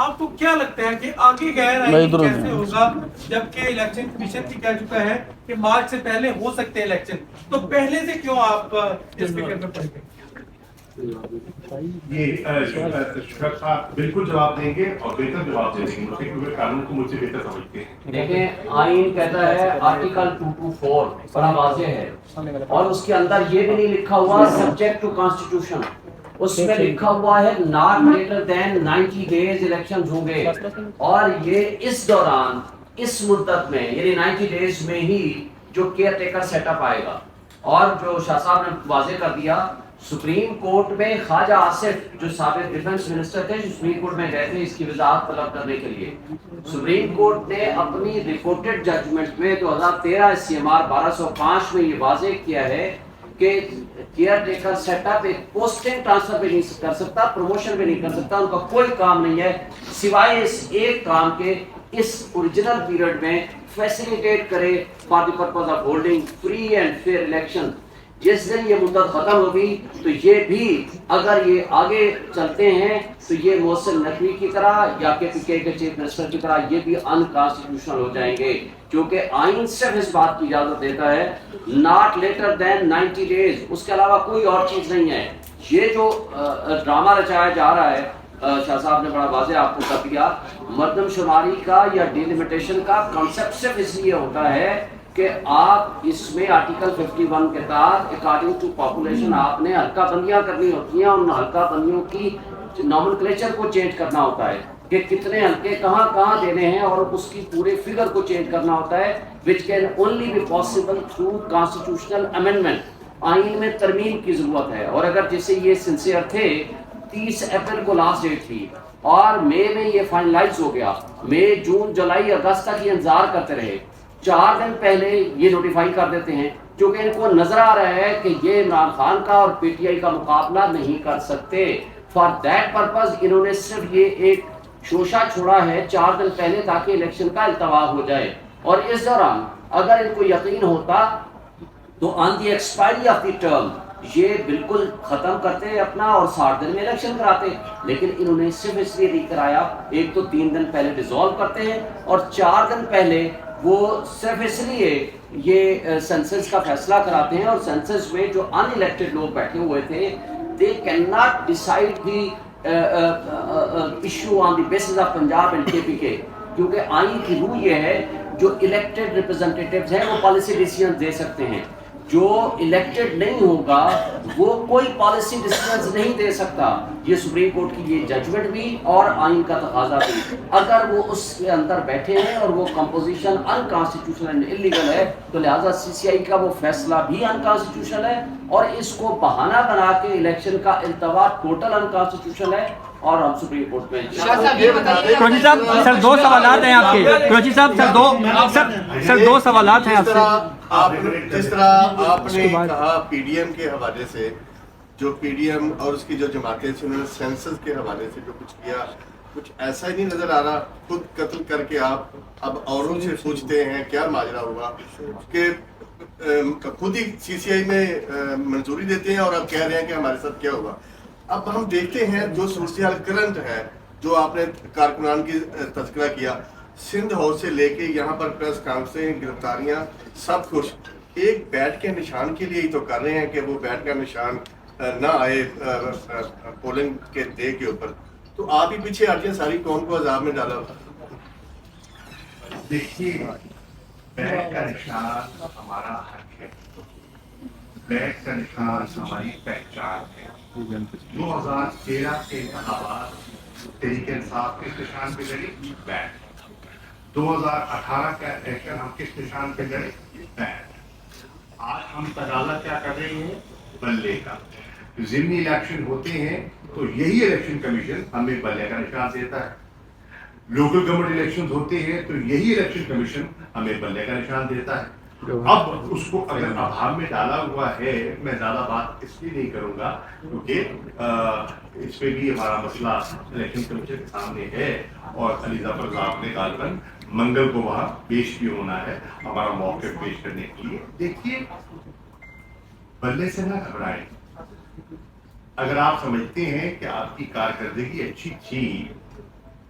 آپ کو کیا لگتا ہے کہ آگے غیر آئینی کیسے ہوگا جبکہ الیکشن کمیشن بھی کہہ چکا ہے کہ مارچ سے پہلے ہو سکتے ہیں الیکشن، تو پہلے سے کیوں آپ اس فکر میں پڑ گئے؟ یہ شکر صاحب بالکل جواب دیں گے اور بہتر جواب دے دیں گے مجھ سے، کیونکہ قانون کو مجھ سے بہتر سمجھتے ہیں. دیکھیں آئین کہتا ہے آرٹیکل 224 بڑا واضح ہے، اور اس کے اندر یہ بھی نہیں لکھا ہوا سبجیکٹ ٹو کانسٹیٹیوشن، اس میں لکھا ہوا ہے not later than 90 days election ہوں گے، اور یہ اس دوران اس مدت میں یعنی 90 days میں ہی جو کیئر ٹیکر سیٹ اپ آئے گا. اور جو شاہ صاحب نے واضح کر دیا، سپریم کورٹ میں خواجہ آصف جو سابق ڈیفنس منسٹر تھے، جو سپریم کورٹ میں گئے تھے اس کی وضاحت طلب کرنے کے لیے، سپریم کورٹ نے اپنی رپورٹڈ ججمنٹ میں 2013 CMR 1205 میں یہ واضح کیا ہے کہ کیئر ٹیکر سیٹ اپ ایک پوسٹنگ ٹرانسفر بھی نہیں کر سکتا، پروموشن بھی نہیں کر سکتا، ان کا کوئی کام نہیں ہے سوائے اس ایک کام کے، اس اوریجنل پیریڈ میں فیسیلیٹیٹ کرے for the purpose of holding free and fair election. جس دن یہ مدت ختم ہوگی تو یہ بھی اگر یہ آگے چلتے ہیں تو یہ محسن نقوی کی طرح یا KPK کے چیف منسٹر کی طرح یہ بھی انکانسٹیٹیوشنل ہو جائیں گے، کیونکہ آئین صرف اس بات کی اجازت دیتا ہے ناٹ لیٹر دین 90 days، اس کے علاوہ کوئی اور چیز نہیں ہے. یہ جو ڈرامہ رچایا جا رہا ہے، شاہ صاحب نے بڑا واضح آپ کو کر دیا، مردم شماری کا یا ڈیلیمیٹیشن کا کنسیپٹ صرف اس لیے ہوتا ہے کہ آپ اس میں آرٹیکل 51 کے تحت اکارڈنگ ٹو پاپولیشن آپ نے حلقہ بندیاں کرنی ہوتی ہیں، ان حلقہ بندیوں کی نومنکلیچر کو چینج کرنا ہوتا ہے کہ کتنے حلقے کہاں کہاں دینے ہیں، اور اس کی پورے فگر کو چینج کرنا ہوتا ہے which can only be possible through constitutional amendment. آئین میں ترمیم کی ضرورت ہے، اور اگر جیسے یہ سنسیئر تھے 30 اپریل کو لاسٹ ڈیٹ تھی اور مئی میں یہ فائنلائز ہو گیا، مئی جون جولائی اگست تک یہ انتظار کرتے رہے، 4 دن پہلے یہ نوٹیفائی کر دیتے ہیں کیونکہ ان کو نظر آ رہا ہے کہ یہ عمران خان کا اور PTI کا مقابلہ نہیں کر سکتے. فار دیٹ پرپز انہوں نے صرف یہ ایک شوشہ چھوڑا ہے 4 دن پہلے تاکہ الیکشن کا التوا ہو جائے. اور اس دوران اگر ان کو یقین ہوتا تو آن دی ایکسپائری آف دی ٹرم یہ بالکل ختم کرتے اپنا اور 60 دن میں الیکشن کراتے، لیکن انہوں نے صرف اس لیے نہیں کرایا، ایک تو 3 دن پہلے ڈیزالو کرتے ہیں اور 4 دن پہلے وہ صرف اس لیے یہ سینسس کا فیصلہ کراتے ہیں، اور سینسس میں جو ان الیکٹڈ لوگ بیٹھے ہوئے تھے they can not decide the issue on the basis of Punjab and KPK، کیونکہ آئین کی روح یہ ہے جو الیکٹڈ ریپرزینٹیٹیوز ہیں وہ پالیسی ڈیسیژن دے سکتے ہیں، جو الیکٹڈ نہیں ہوگا وہ کوئی پالیسی ڈیسیژنز نہیں دے سکتا. یہ سپریم کورٹ کی یہ ججمنٹ بھی اور آئین کا تقاضا بھی، اگر وہ اس کے اندر بیٹھے ہیں اور وہ کمپوزیشن انکانسٹیٹیوشنل اینڈ انلیگل ہے تو لہٰذا CCI کا وہ فیصلہ بھی انکانسٹیٹیوشنل ہے، اور اس کو بہانہ بنا کے الیکشن کا التوا ٹوٹل انکانسٹیٹیوشنل ہے، اور ہم سپریم کورٹ میں قریشی صاحب سر 2 سوالات ہیں آپ کے. قریشی صاحب سر 2 سوالات ہیں آپ سے. جس طرح آپ نے کہا PDM کے حوالے سے، جو PDM اور اس کی جو جماعتیں تھیں انہوں نے سینسس کے حوالے سے جو کچھ کیا، کچھ ایسا ہی نہیں نظر آ رہا خود قتل کر کے آپ اب اوروں سے پوچھتے ہیں کیا ماجرا ہوا، کہ خود ہی CCI میں منظوری دیتے ہیں اور اب کہہ رہے ہیں کہ ہمارے ساتھ کیا ہوگا. اب ہم دیکھتے ہیں جو صورتحال کرنٹ ہے، جو آپ نے کارکنان کی تذکرہ کیا، سندھ ہاؤس سے لے کے یہاں پر پریس کانفرنسیں، گرفتاریاں، سب کچھ ایک بیٹ کے نشان کے لیے ہی تو کر رہے ہیں کہ وہ بیٹ کا نشان نہ آئے پولنگ کے ڈے کے اوپر. تو آپ ہی پیچھے ہٹیاں ساری قوم کو عذاب میں ڈالا. دیکھیے بیٹ کا نشان ہمارا حق ہے، بیٹ کا نشان ہماری پہچان ہے. 2013 کے انتخابات تحریک انصاف کس نشان پہ لڑی؟ بیٹ. 2018 کا الیکشن ہم کس نشان پہ لڑے؟ بیٹ. آج ہم تقاضا کیا کر رہے ہیں؟ بلے کا. ضمنی الیکشن ہوتے ہیں تو یہی الیکشن کمیشن ہمیں بلے کا نشان دیتا ہے. لوکل گورنمنٹ الیکشن ہوتے ہیں تو یہی الیکشن کمیشن ہمیں بلے کا نشان دیتا ہے. اب اس کو اگر ابہام میں ڈالا ہوا ہے، میں زیادہ بات اس لیے نہیں کروں گا کیونکہ اس پہ بھی ہمارا مسئلہ الیکشن کمیشن کے سامنے ہے، اور علی ظفر صاحب نے غالباً منگل کو وہاں پیش بھی ہونا ہے ہمارا موقف پیش کرنے کے لیے. دیکھیے بلے سے نہ گھبرائیں. اگر آپ سمجھتے ہیں کہ آپ کی کارکردگی اچھی تھی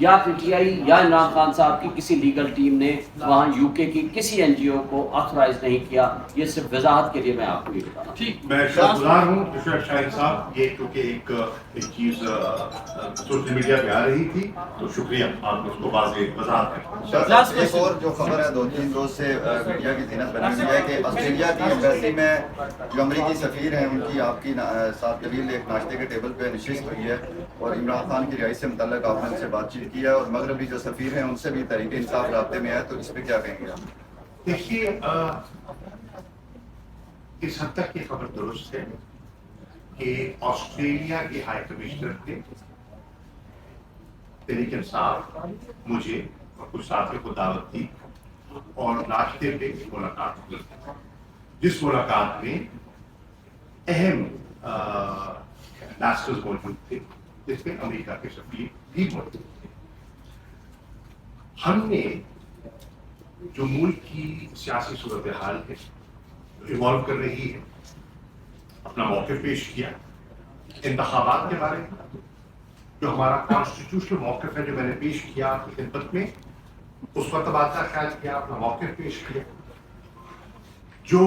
یا پی ٹی آئی یا عمران خان صاحب کی کسی لیگل ٹیم نے وہاں یو کے کی کسی این جی او کو آتھورائز نہیں کیا. یہ صرف وضاحت کے لیے میں آپ کو یہ بتا رہا ہوں. ٹھیک، میں شکرگزار ہوں شاہد صاحب، یہ کیونکہ ایک چیز سوشل میڈیا پہ آ رہی تھی تو شکریہ آپ نے اس کو واضح وضاحت کر. ایک اور جو خبر ہے 2-3 روز سے میڈیا کی زینت بنی ہوئی ہے کہ آسٹریلیا کی ایمبیسی میں جو امریکی سفیر ہیں ان کی آپ کی ساتھ طویل ایک ناشتے کے ٹیبل پہ نشست ہوئی ہے اور عمران خان کی رہائی سے متعلق آپ نے ان سے بات چیت کی ہے اور مغربی جو سفیر ہیں ان سے بھی تحریک انصاف رابطے میں ہے، تو اس پہ کیا کہیں گے آپ؟ دیکھیے اس حد تک یہ خبر درست ہے کہ آسٹریلیا کے ہائی کمشنر نے تحریک انصاف مجھے اور کچھ ساتھی کو دعوت دی اور ناشتے پہ ملاقات کی، جس ملاقات میں اہم ایمبیسڈرز موجود تھے جس میں امریکہ کے سفیر بھی موجود تھے. ہم نے جو ملک کی سیاسی صورتحال ہے ایوالو کر رہی ہے اپنا موقف پیش کیا انتخابات کے بارے میں، جو ہمارا کانسٹیٹیوشنل موقف ہے جو میں نے پیش کیا آپ کی خدمت میں، اس پر تبادلہ خیال کیا، اپنا موقف پیش کیا. جو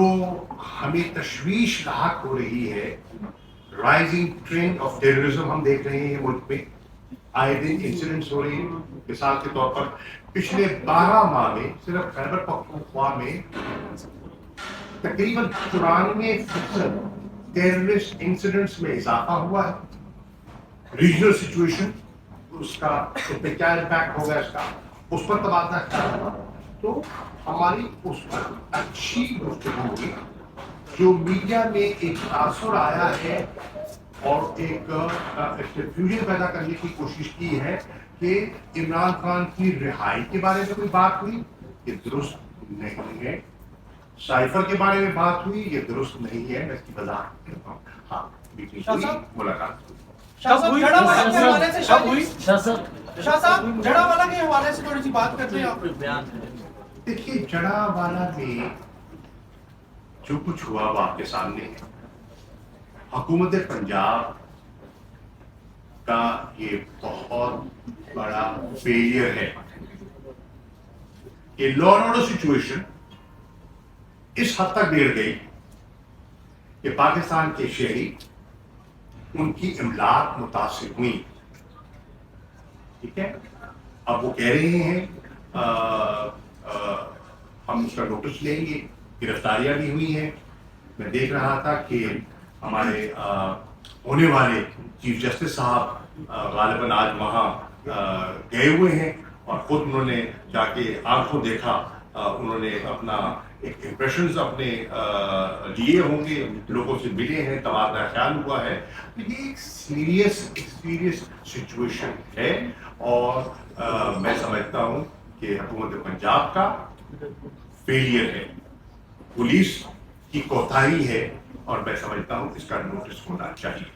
ہمیں تشویش لاحق ہو رہی ہے، رائزنگ ٹرینڈ آف ٹیررزم ہم دیکھ رہے ہیں ملک میں، آئے دن انسیڈنٹس ہو رہے ہیں. مثال کے طور پر پچھلے 12 ماہ میں صرف خیبر پختونخوا میں تقریباً 94% ٹیررسٹ انسیڈنٹس میں اضافہ ہوا ہے. ریجنل سچویشن اس کا پہ کیا امپیکٹ ہوگا اس کا، اس پر تبادلہ خیال ہوا. تو ہماری اس پر اچھی گفتگو ہوئی. جو میڈیا میں ایک تاثر آیا ہے اور ایک کنفیوژن پیدا کرنے کی کوشش کی ہے کہ عمران خان کی رہائی کے بارے میں کوئی بات ہوئی، یہ درست نہیں ہے. سائفر کے بارے میں بات ہوئی، یہ درست نہیں ہے. میں اس کی وضاحت کرتا ہوں. ہاں میٹنگ ہوئی، ملاقات ہوئی. شاہ صاحب جڑا والا کے حوالے سے تھوڑی سی بات کرتے ہیں آپ. دیکھیے جڑا والا میں جو کچھ ہوا وہ آپ کے سامنے ہے. حکومت پنجاب کا یہ بہت بڑا فیلئر ہے. یہ لا اینڈ آرڈر سچویشن اس حد تک بگڑ گئی کہ پاکستان کے شہری ان کی املاک متاثر ہوئی. ٹھیک ہے، اب وہ کہہ رہے ہیں ہم اس کا نوٹس لیں گے. گرفتاریاں بھی ہوئی ہیں. میں دیکھ رہا تھا کہ ہمارے ہونے والے چیف جسٹس صاحب غالباً آج وہاں گئے ہوئے ہیں اور خود انہوں نے جا کے آنکھوں دیکھا، انہوں نے اپنا ایک امپریشنز اپنے لیے ہوں گے، لوگوں سے ملے ہیں، تبادلہ خیال ہوا ہے. یہ ایک سیریس سچویشن ہے اور میں سمجھتا ہوں کہ حکومت پنجاب کا فیلئر ہے، پولیس کی کوتاہی ہے اور میں سمجھتا ہوں اس کا نوٹس ہونا چاہیے.